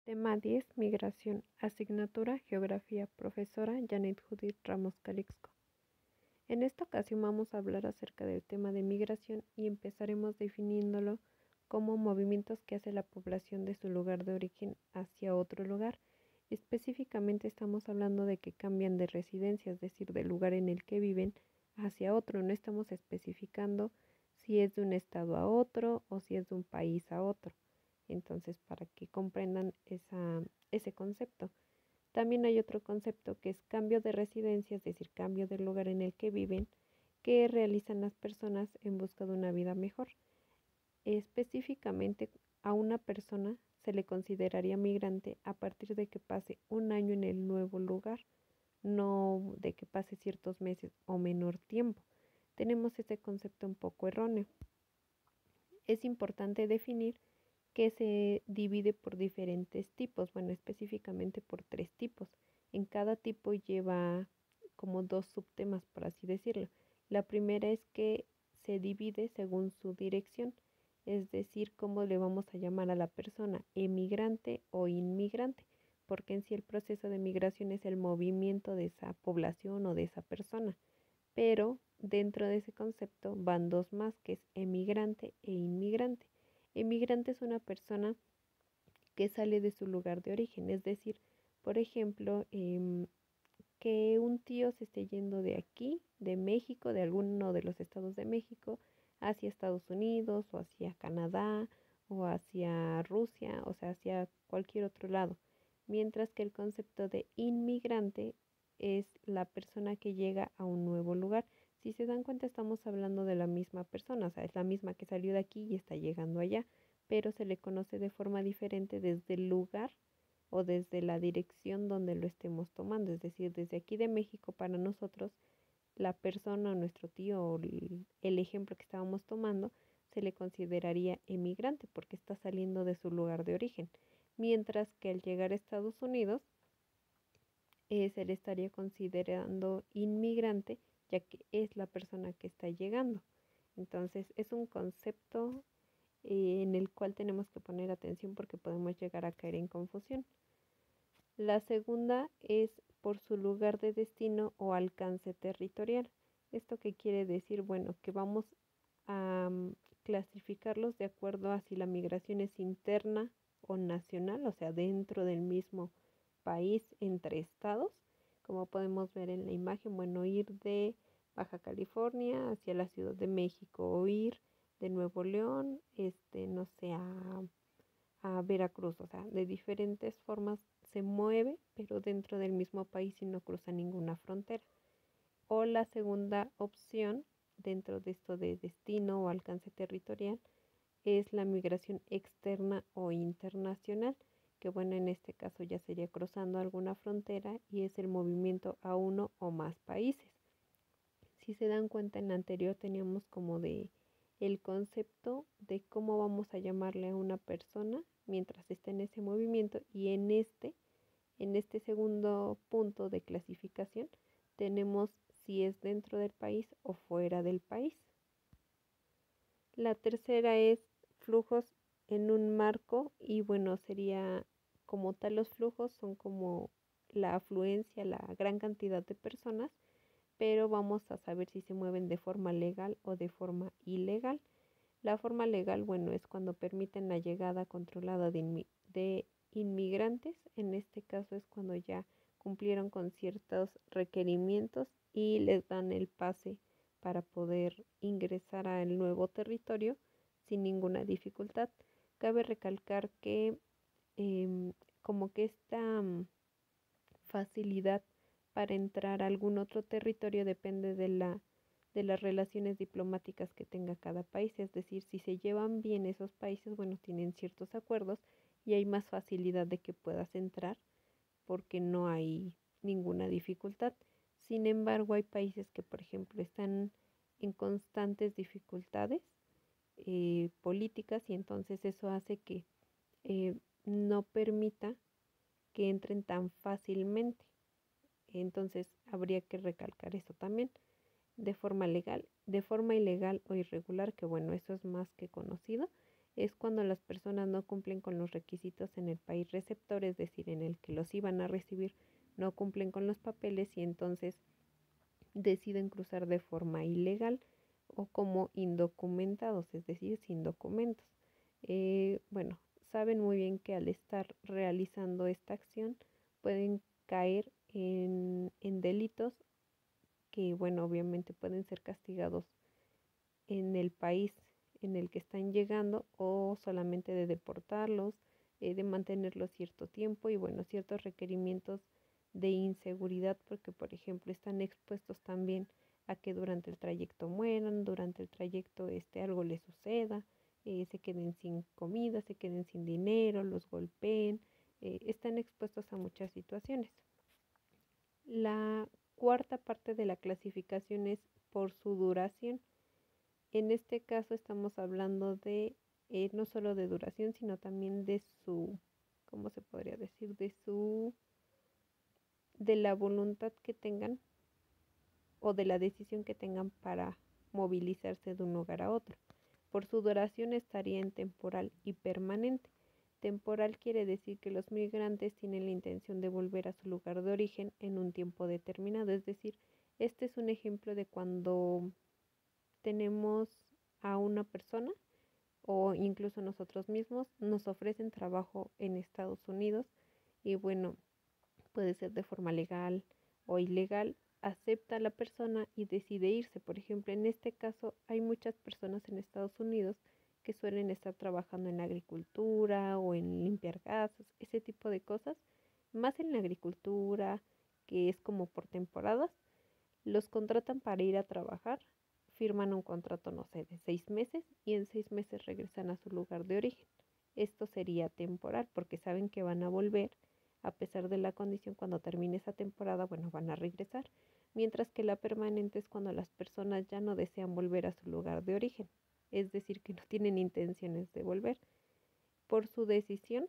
Tema 10, Migración. Asignatura Geografía. Profesora Janet Judith Ramos Calixco. En esta ocasión vamos a hablar acerca del tema de migración y empezaremos definiéndolo como movimientos que hace la población de su lugar de origen hacia otro lugar. Específicamente estamos hablando de que cambian de residencia, es decir, del lugar en el que viven hacia otro. No estamos especificando si es de un estado a otro o si es de un país a otro. Entonces, para que comprendan ese concepto. También hay otro concepto que es cambio de residencia, es decir, cambio del lugar en el que viven, que realizan las personas en busca de una vida mejor. Específicamente, a una persona se le consideraría migrante a partir de que pase un año en el nuevo lugar, no de que pase ciertos meses o menor tiempo. Tenemos ese concepto un poco erróneo. Es importante definir que se divide por diferentes tipos, bueno, específicamente por 3 tipos. En cada tipo lleva como 2 subtemas, por así decirlo. La primera es que se divide según su dirección, es decir, cómo le vamos a llamar a la persona, emigrante o inmigrante, porque en sí el proceso de migración es el movimiento de esa población o de esa persona, pero dentro de ese concepto van 2 más, que es emigrante e inmigrante. Emigrante es una persona que sale de su lugar de origen, es decir, por ejemplo, que un tío se esté yendo de aquí, de México, de alguno de los estados de México, hacia Estados Unidos o hacia Canadá o hacia Rusia, o sea, hacia cualquier otro lado. Mientras que el concepto de inmigrante es la persona que llega a un nuevo lugar. Si se dan cuenta, estamos hablando de la misma persona, o sea, es la misma que salió de aquí y está llegando allá, pero se le conoce de forma diferente desde el lugar o desde la dirección donde lo estemos tomando. Es decir, desde aquí de México, para nosotros, la persona o nuestro tío o el ejemplo que estábamos tomando se le consideraría emigrante porque está saliendo de su lugar de origen. Mientras que al llegar a Estados Unidos, se le estaría considerando inmigrante, ya que es la persona que está llegando. Entonces, es un concepto en el cual tenemos que poner atención porque podemos llegar a caer en confusión. La segunda es por su lugar de destino o alcance territorial. ¿Esto qué quiere decir? Bueno, que vamos a clasificarlos de acuerdo a si la migración es interna o nacional, o sea, dentro del mismo país, entre estados, como podemos ver en la imagen. Bueno, ir de Baja California hacia la Ciudad de México o ir de Nuevo León, no sé, a Veracruz, o sea, de diferentes formas se mueve, pero dentro del mismo país y no cruza ninguna frontera. O la segunda opción, dentro de esto de destino o alcance territorial, es la migración externa o internacional, que bueno, en este caso ya sería cruzando alguna frontera y es el movimiento a uno o más países. Si se dan cuenta, en la anterior teníamos como de el concepto de cómo vamos a llamarle a una persona mientras está en ese movimiento, y en este segundo punto de clasificación tenemos si es dentro del país o fuera del país. La tercera es flujos en un marco, y bueno, sería como tal, los flujos son como la afluencia, la gran cantidad de personas, pero vamos a saber si se mueven de forma legal o de forma ilegal. La forma legal, bueno, es cuando permiten la llegada controlada de inmigrantes. En este caso es cuando ya cumplieron con ciertos requerimientos y les dan el pase para poder ingresar al nuevo territorio sin ninguna dificultad. Cabe recalcar que como que esta facilidad para entrar a algún otro territorio depende de las relaciones diplomáticas que tenga cada país. Es decir, si se llevan bien esos países, bueno, tienen ciertos acuerdos y hay más facilidad de que puedas entrar porque no hay ninguna dificultad. Sin embargo, hay países que, por ejemplo, están en constantes dificultades políticas, y entonces eso hace que eh, no permita que entren tan fácilmente. Entonces habría que recalcar eso también, de forma legal, de forma ilegal o irregular, que bueno, eso es más que conocido. es cuando las personas no cumplen con los requisitos en el país receptor, es decir, en el que los iban a recibir, no cumplen con los papeles y entonces deciden cruzar de forma ilegal o como indocumentados, es decir, sin documentos. Bueno, saben muy bien que al estar realizando esta acción pueden caer en delitos que, bueno, obviamente pueden ser castigados en el país en el que están llegando o solamente de deportarlos, de mantenerlos cierto tiempo y, bueno, ciertos requerimientos de inseguridad porque, por ejemplo, están expuestos también a que durante el trayecto mueran, durante el trayecto algo les suceda, se queden sin comida, se queden sin dinero, los golpeen, están expuestos a muchas situaciones. La cuarta parte de la clasificación es por su duración. En este caso estamos hablando de no solo de duración, sino también de su, ¿cómo se podría decir? De la voluntad que tengan o de la decisión que tengan para movilizarse de un lugar a otro. Por su duración estaría en temporal y permanente. Temporal quiere decir que los migrantes tienen la intención de volver a su lugar de origen en un tiempo determinado. Es decir, este es un ejemplo de cuando tenemos a una persona o incluso nosotros mismos nos ofrecen trabajo en Estados Unidos y, bueno, puede ser de forma legal o ilegal, acepta la persona y decide irse. Por ejemplo, en este caso hay muchas personas en Estados Unidos que suelen estar trabajando en agricultura o en limpiar gases, ese tipo de cosas, más en la agricultura, que es como por temporadas, los contratan para ir a trabajar, firman un contrato, no sé, de 6 meses y en 6 meses regresan a su lugar de origen. Esto sería temporal porque saben que van a volver a pesar de la condición cuando termine esa temporada, bueno, van a regresar. Mientras que la permanente es cuando las personas ya no desean volver a su lugar de origen, es decir, que no tienen intenciones de volver. Por su decisión,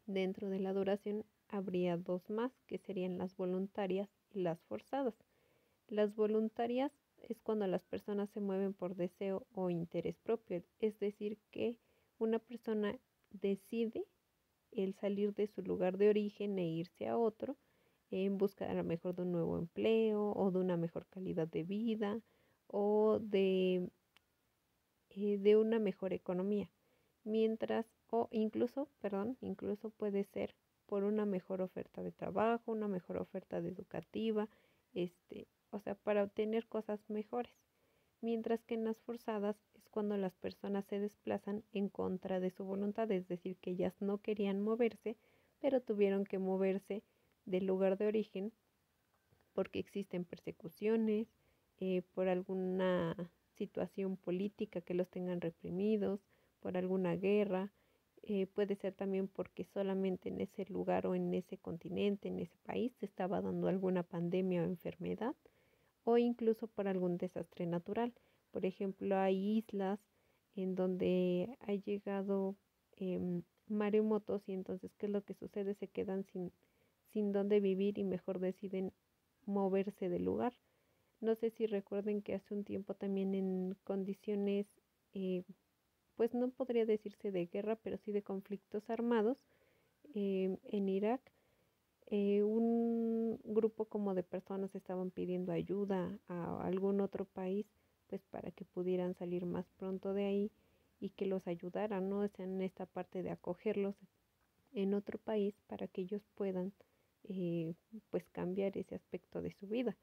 dentro de la duración habría dos más, que serían las voluntarias y las forzadas. Las voluntarias es cuando las personas se mueven por deseo o interés propio, es decir, que una persona decide el salir de su lugar de origen e irse a otro en busca a lo mejor de un nuevo empleo o de una mejor calidad de vida o de una mejor economía. Mientras, o incluso, perdón, incluso puede ser por una mejor oferta de trabajo, una mejor oferta de educativa, o sea, para obtener cosas mejores. Mientras que en las forzadas es cuando las personas se desplazan en contra de su voluntad, es decir, que ellas no querían moverse, pero tuvieron que moverse del lugar de origen porque existen persecuciones, por alguna situación política que los tengan reprimidos, por alguna guerra, puede ser también porque solamente en ese lugar o en ese continente, en ese país, se estaba dando alguna pandemia o enfermedad o incluso por algún desastre natural. Por ejemplo, hay islas en donde ha llegado maremotos y entonces, ¿qué es lo que sucede? Se quedan sin dónde vivir y mejor deciden moverse del lugar. No sé si recuerden que hace un tiempo también en condiciones, eh, pues no podría decirse de guerra, pero sí de conflictos armados en Irak, un grupo como de personas estaban pidiendo ayuda a algún otro país, pues para que pudieran salir más pronto de ahí y que los ayudaran, ¿no? O sea, en esta parte de acogerlos en otro país para que ellos puedan, eh, pues cambiar ese aspecto de su vida.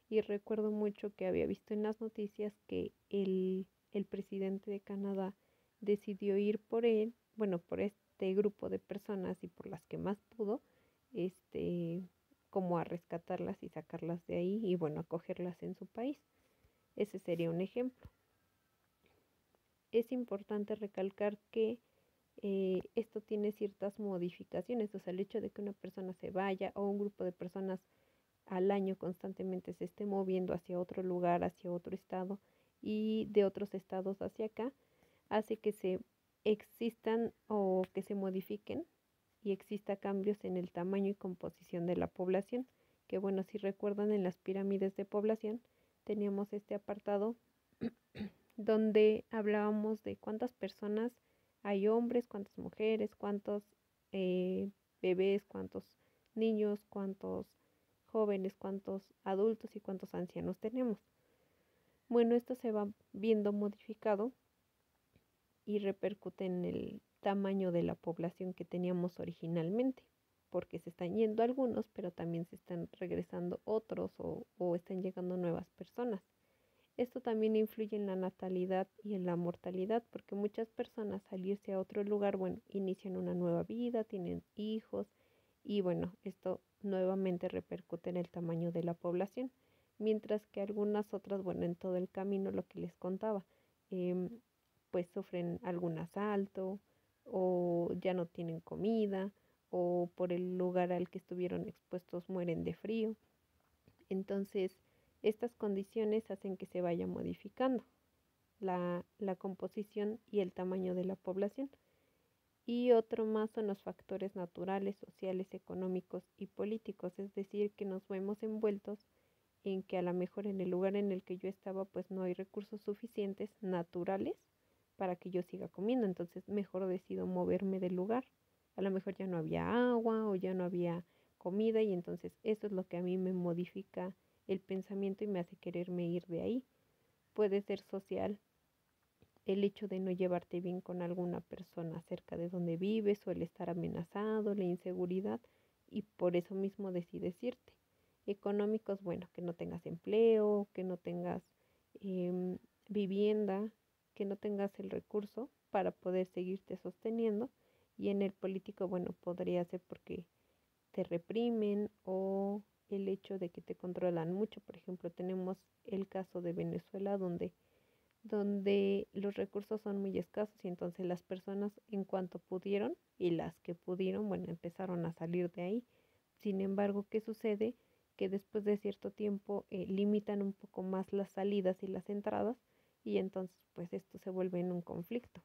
Y recuerdo mucho que había visto en las noticias que el presidente de Canadá decidió ir por él, bueno, por este grupo de personas y por las que más pudo, este, como a rescatarlas y sacarlas de ahí y, bueno, acogerlas en su país. Ese sería un ejemplo. Es importante recalcar que esto tiene ciertas modificaciones, o sea, el hecho de que una persona se vaya o un grupo de personas al año constantemente se esté moviendo hacia otro lugar, hacia otro estado y de otros estados hacia acá, hace que se existan o que se modifiquen y exista cambios en el tamaño y composición de la población, que, bueno, si recuerdan, en las pirámides de población teníamos este apartado donde hablábamos de cuántas personas hay hombres, cuántas mujeres, cuántos bebés, cuántos niños, cuántos jóvenes, cuántos adultos y cuántos ancianos tenemos. Bueno, esto se va viendo modificado y repercute en el tamaño de la población que teníamos originalmente, porque se están yendo algunos, pero también se están regresando otros o están llegando nuevas personas. Esto también influye en la natalidad y en la mortalidad, porque muchas personas al irse a otro lugar, bueno, inician una nueva vida, tienen hijos y bueno, esto nuevamente repercute en el tamaño de la población, mientras que algunas otras, bueno, en todo el camino, lo que les contaba, em, pues sufren algún asalto o ya no tienen comida o por el lugar al que estuvieron expuestos mueren de frío. Entonces, estas condiciones hacen que se vaya modificando la composición y el tamaño de la población. Y otro más son los factores naturales, sociales, económicos y políticos, es decir, que nos vemos envueltos en que a lo mejor en el lugar en el que yo estaba pues no hay recursos suficientes naturales para que yo siga comiendo, entonces mejor decido moverme del lugar. A lo mejor ya no había agua o ya no había comida y entonces eso es lo que a mí me modifica el pensamiento y me hace quererme ir de ahí. Puede ser social, el hecho de no llevarte bien con alguna persona cerca de donde vives o el estar amenazado, la inseguridad y por eso mismo decides irte. Económicos, bueno, que no tengas empleo, que no tengas em, vivienda, que no tengas el recurso para poder seguirte sosteniendo. Y en el político, bueno, podría ser porque te reprimen o el hecho de que te controlan mucho. Por ejemplo, tenemos el caso de Venezuela donde los recursos son muy escasos y entonces las personas en cuanto pudieron y las que pudieron, bueno, empezaron a salir de ahí. Sin embargo, ¿qué sucede? Que después de cierto tiempo limitan un poco más las salidas y las entradas y entonces pues esto se vuelve en un conflicto.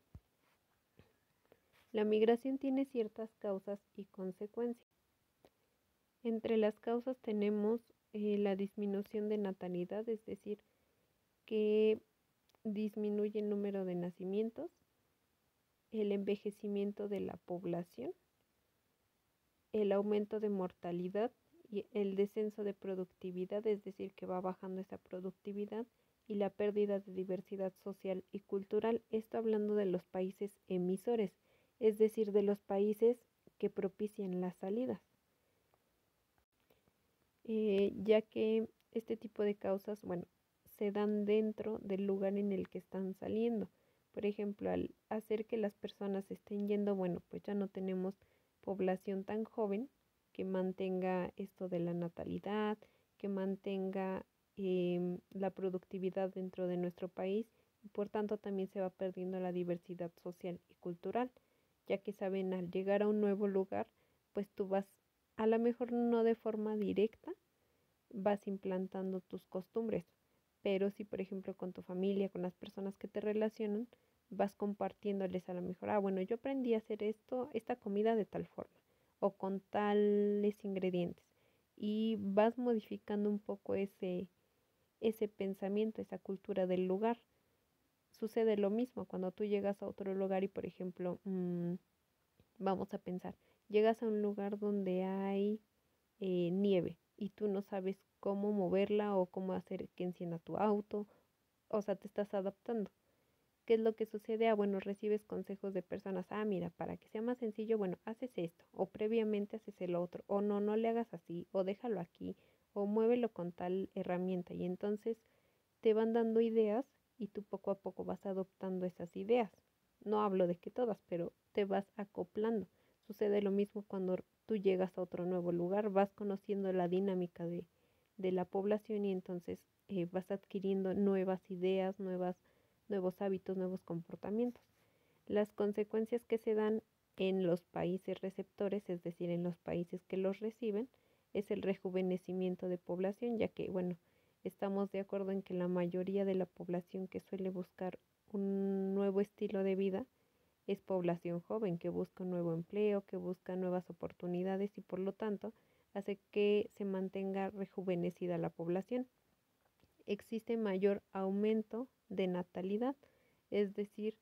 La migración tiene ciertas causas y consecuencias. Entre las causas tenemos la disminución de natalidad, es decir, que disminuye el número de nacimientos, el envejecimiento de la población, el aumento de mortalidad y el descenso de productividad, es decir, que va bajando esa productividad y la pérdida de diversidad social y cultural. Esto hablando de los países emisores, es decir, de los países que propician las salidas, ya que este tipo de causas, bueno, se dan dentro del lugar en el que están saliendo. Por ejemplo, al hacer que las personas estén yendo, bueno, pues ya no tenemos población tan joven que mantenga esto de la natalidad, que mantenga la productividad dentro de nuestro país y por tanto también se va perdiendo la diversidad social y cultural, ya que saben, al llegar a un nuevo lugar, pues tú vas, a lo mejor no de forma directa, vas implantando tus costumbres, pero si por ejemplo con tu familia, con las personas que te relacionan, vas compartiéndoles a lo mejor, ah, bueno, yo aprendí a hacer esto, esta comida de tal forma o con tales ingredientes y vas modificando un poco ese pensamiento, esa cultura del lugar. Sucede lo mismo cuando tú llegas a otro lugar y por ejemplo, vamos a pensar, llegas a un lugar donde hay nieve y tú no sabes cómo moverla o cómo hacer que encienda tu auto, o sea, te estás adaptando. ¿Qué es lo que sucede? Ah, bueno, recibes consejos de personas, ah, mira, para que sea más sencillo, bueno, haces esto, o previamente haces el otro, o no, no le hagas así, o déjalo aquí, o muévelo con tal herramienta, y entonces te van dando ideas y tú poco a poco vas adoptando esas ideas. No hablo de que todas, pero te vas acoplando. Sucede lo mismo cuando tú llegas a otro nuevo lugar, vas conociendo la dinámica de la población y entonces vas adquiriendo nuevas ideas, nuevos hábitos, nuevos comportamientos. Las consecuencias que se dan en los países receptores, es decir, en los países que los reciben, es el rejuvenecimiento de población, ya que, bueno, estamos de acuerdo en que la mayoría de la población que suele buscar un nuevo estilo de vida es población joven, que busca un nuevo empleo, que busca nuevas oportunidades y por lo tanto hace que se mantenga rejuvenecida la población. Existe mayor aumento de natalidad, es decir,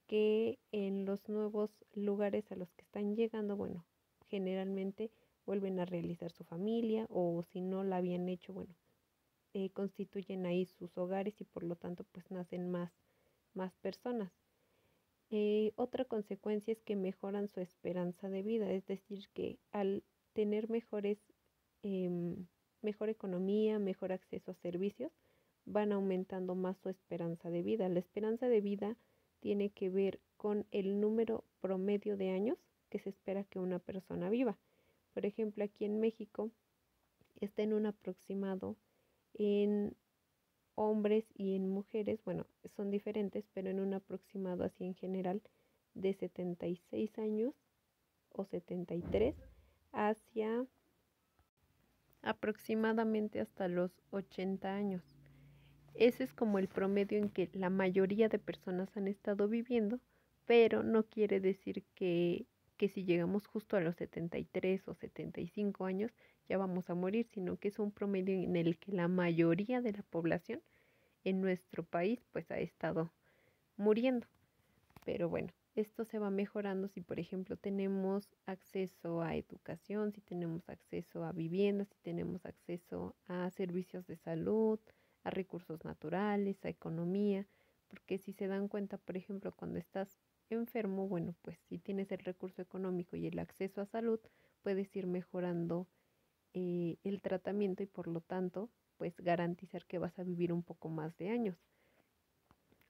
que en los nuevos lugares a los que están llegando, bueno, generalmente vuelven a realizar su familia o si no la habían hecho, bueno, constituyen ahí sus hogares y por lo tanto pues nacen más personas. Otra consecuencia es que mejoran su esperanza de vida, es decir, que al tener mejor economía, mejor acceso a servicios, van aumentando más su esperanza de vida. La esperanza de vida tiene que ver con el número promedio de años que se espera que una persona viva. Por ejemplo, aquí en México está en un aproximado en hombres y en mujeres, bueno, son diferentes, pero en un aproximado así en general de 76 años o 73 hacia aproximadamente hasta los 80 años. Ese es como el promedio en que la mayoría de personas han estado viviendo, pero no quiere decir que si llegamos justo a los 73 o 75 años ya vamos a morir, sino que es un promedio en el que la mayoría de la población en nuestro país pues ha estado muriendo. Pero bueno, esto se va mejorando si por ejemplo tenemos acceso a educación, si tenemos acceso a vivienda, si tenemos acceso a servicios de salud, a recursos naturales, a economía, porque si se dan cuenta, por ejemplo, cuando estás enfermo, bueno, pues si tienes el recurso económico y el acceso a salud, puedes ir mejorando el tratamiento y por lo tanto, pues garantizar que vas a vivir un poco más de años.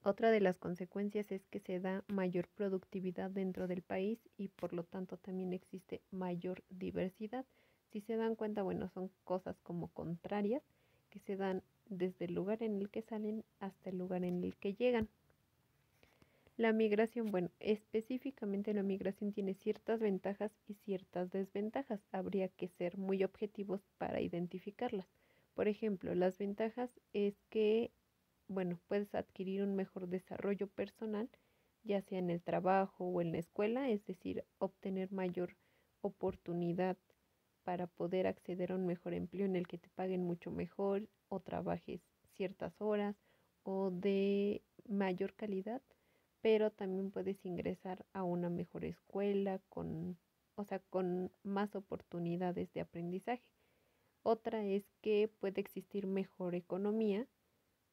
Otra de las consecuencias es que se da mayor productividad dentro del país y por lo tanto también existe mayor diversidad. Si se dan cuenta, bueno, son cosas como contrarias que se dan desde el lugar en el que salen hasta el lugar en el que llegan. La migración, bueno, específicamente la migración tiene ciertas ventajas y ciertas desventajas. Habría que ser muy objetivos para identificarlas. Por ejemplo, las ventajas es que, bueno, puedes adquirir un mejor desarrollo personal, ya sea en el trabajo o en la escuela, es decir, obtener mayor oportunidad para poder acceder a un mejor empleo en el que te paguen mucho mejor o trabajes ciertas horas o de mayor calidad, pero también puedes ingresar a una mejor escuela o sea, con más oportunidades de aprendizaje. Otra es que puede existir mejor economía,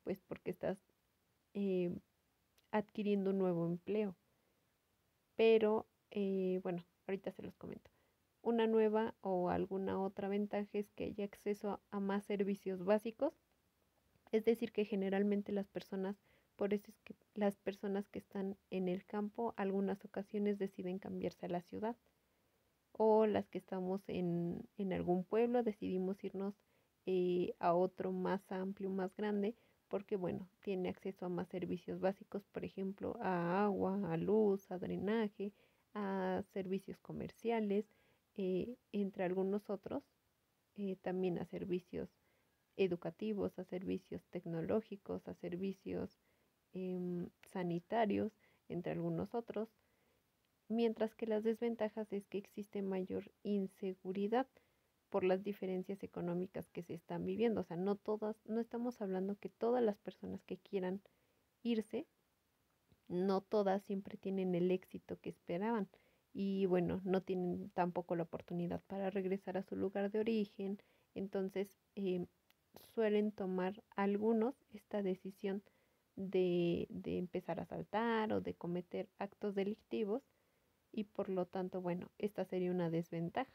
pues porque estás eh, adquiriendo un nuevo empleo. Pero bueno, ahorita se los comento. Una nueva o alguna otra ventaja es que haya acceso a más servicios básicos, es decir, que generalmente las personas, por eso es que las personas que están en el campo, algunas ocasiones deciden cambiarse a la ciudad, o las que estamos en algún pueblo decidimos irnos a otro más amplio, más grande, porque bueno, tiene acceso a más servicios básicos, por ejemplo, a agua, a luz, a drenaje, a servicios comerciales, entre algunos otros, también a servicios educativos, a servicios tecnológicos, a servicios sanitarios, entre algunos otros, mientras que las desventajas es que existe mayor inseguridad por las diferencias económicas que se están viviendo. O sea, no estamos hablando que todas las personas que quieran irse, no todas siempre tienen el éxito que esperaban. Y bueno, no tienen tampoco la oportunidad para regresar a su lugar de origen. Entonces, suelen tomar algunos esta decisión de empezar a saltar o de cometer actos delictivos y por lo tanto, bueno, esta sería una desventaja.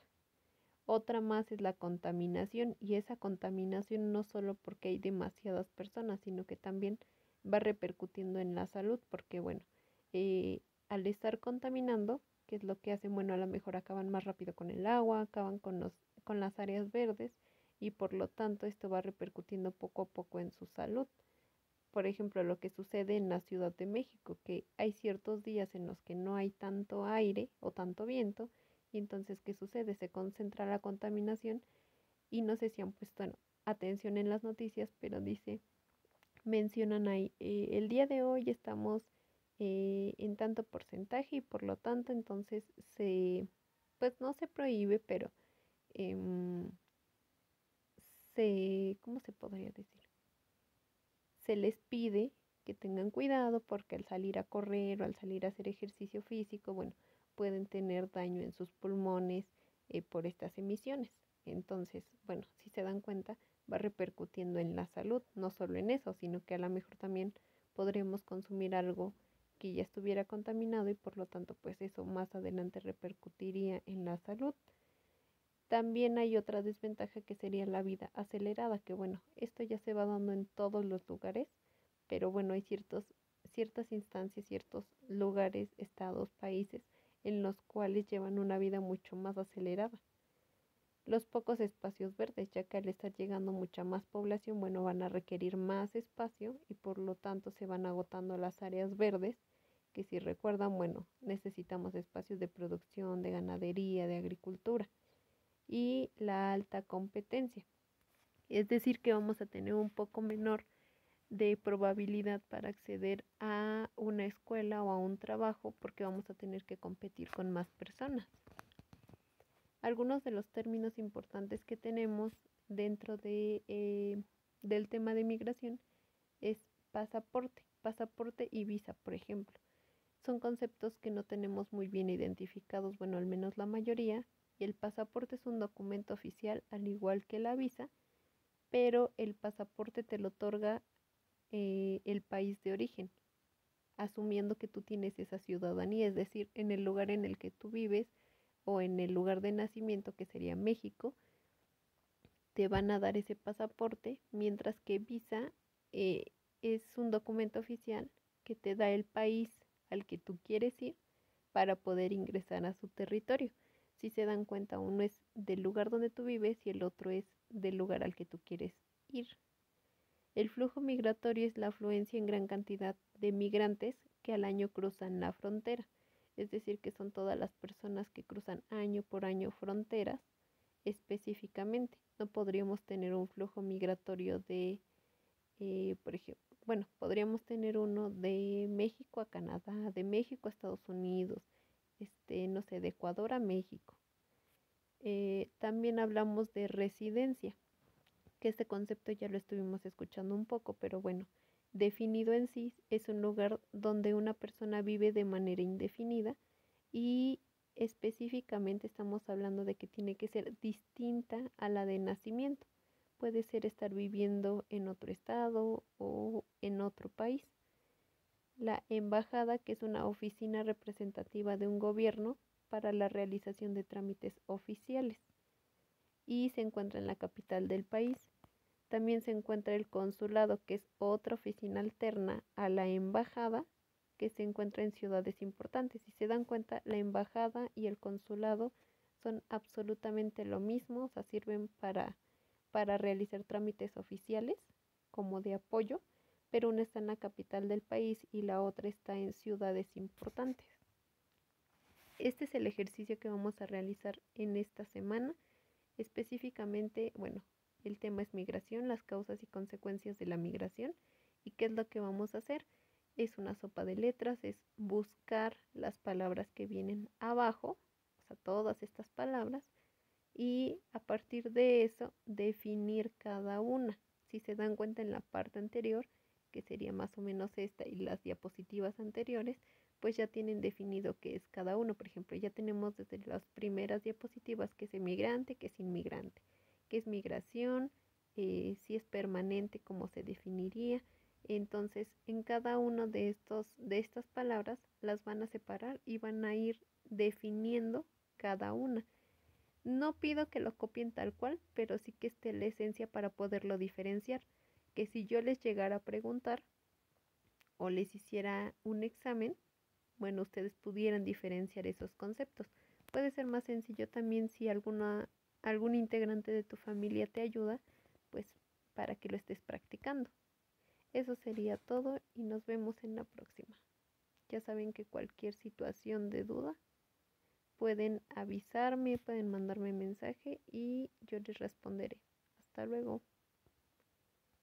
Otra más es la contaminación y esa contaminación no solo porque hay demasiadas personas, sino que también va repercutiendo en la salud porque, bueno, al estar contaminando, ¿qué es lo que hacen? Bueno, a lo mejor acaban más rápido con el agua, acaban con las áreas verdes y por lo tanto esto va repercutiendo poco a poco en su salud. Por ejemplo, lo que sucede en la Ciudad de México, que hay ciertos días en los que no hay tanto aire o tanto viento, y entonces, ¿qué sucede? Se concentra la contaminación y no sé si han puesto atención en las noticias, pero mencionan ahí, el día de hoy estamos en tanto porcentaje y por lo tanto, entonces, pues no se prohíbe, pero em, ¿cómo se podría decir? Se les pide que tengan cuidado porque al salir a correr o al salir a hacer ejercicio físico, bueno, pueden tener daño en sus pulmones por estas emisiones. Entonces, bueno, si se dan cuenta, va repercutiendo en la salud, no solo en eso, sino que a lo mejor también podremos consumir algo que ya estuviera contaminado y por lo tanto, pues eso más adelante repercutiría en la salud. También hay otra desventaja que sería la vida acelerada, que bueno, esto ya se va dando en todos los lugares, pero bueno, hay ciertas instancias, ciertos lugares, estados, países en los cuales llevan una vida mucho más acelerada. Los pocos espacios verdes, ya que al estar llegando mucha más población, bueno, van a requerir más espacio y por lo tanto se van agotando las áreas verdes, que si recuerdan, bueno, necesitamos espacios de producción, de ganadería, de agricultura y la alta competencia. Es decir, que vamos a tener un poco menor de probabilidad para acceder a una escuela o a un trabajo porque vamos a tener que competir con más personas. Algunos de los términos importantes que tenemos dentro del tema de migración es pasaporte y visa, por ejemplo. Son conceptos que no tenemos muy bien identificados, bueno, al menos la mayoría, y el pasaporte es un documento oficial al igual que la visa, pero el pasaporte te lo otorga el país de origen, asumiendo que tú tienes esa ciudadanía, es decir, en el lugar en el que tú vives o en el lugar de nacimiento, que sería México, te van a dar ese pasaporte, mientras que visa eh, es un documento oficial que te da el país al que tú quieres ir para poder ingresar a su territorio. Si se dan cuenta, uno es del lugar donde tú vives y el otro es del lugar al que tú quieres ir. El flujo migratorio es la afluencia en gran cantidad de migrantes que al año cruzan la frontera, es decir, que son todas las personas que cruzan año por año fronteras específicamente. No podríamos tener un flujo migratorio de, por ejemplo, bueno, podríamos tener uno de México a Canadá, de México a Estados Unidos, no sé, de Ecuador a México. También hablamos de residencia, que este concepto ya lo estuvimos escuchando un poco, pero bueno, definido en sí es un lugar donde una persona vive de manera indefinida y específicamente estamos hablando de que tiene que ser distinta a la de nacimiento. Puede ser estar viviendo en otro estado o en otro país. La embajada, que es una oficina representativa de un gobierno para la realización de trámites oficiales y se encuentra en la capital del país. También se encuentra el consulado, que es otra oficina alterna a la embajada, que se encuentra en ciudades importantes. Si se dan cuenta, la embajada y el consulado son absolutamente lo mismo, o sea, sirven para realizar trámites oficiales como de apoyo, pero una está en la capital del país y la otra está en ciudades importantes. Este es el ejercicio que vamos a realizar en esta semana. Específicamente, bueno, el tema es migración, las causas y consecuencias de la migración. ¿Y qué es lo que vamos a hacer? Es una sopa de letras, es buscar las palabras que vienen abajo, o sea, todas estas palabras, y a partir de eso definir cada una. Si se dan cuenta en la parte anterior, que sería más o menos esta y las diapositivas anteriores, pues ya tienen definido qué es cada uno. Por ejemplo, ya tenemos desde las primeras diapositivas qué es emigrante, qué es inmigrante, qué es migración, si es permanente, cómo se definiría. Entonces, en cada uno de estas palabras las van a separar y van a ir definiendo cada una. No pido que lo copien tal cual, pero sí que esté la esencia para poderlo diferenciar. Que si yo les llegara a preguntar o les hiciera un examen, bueno, ustedes pudieran diferenciar esos conceptos. Puede ser más sencillo también si algún integrante de tu familia te ayuda, pues para que lo estés practicando. Eso sería todo y nos vemos en la próxima. Ya saben que cualquier situación de duda pueden avisarme, pueden mandarme mensaje y yo les responderé. Hasta luego.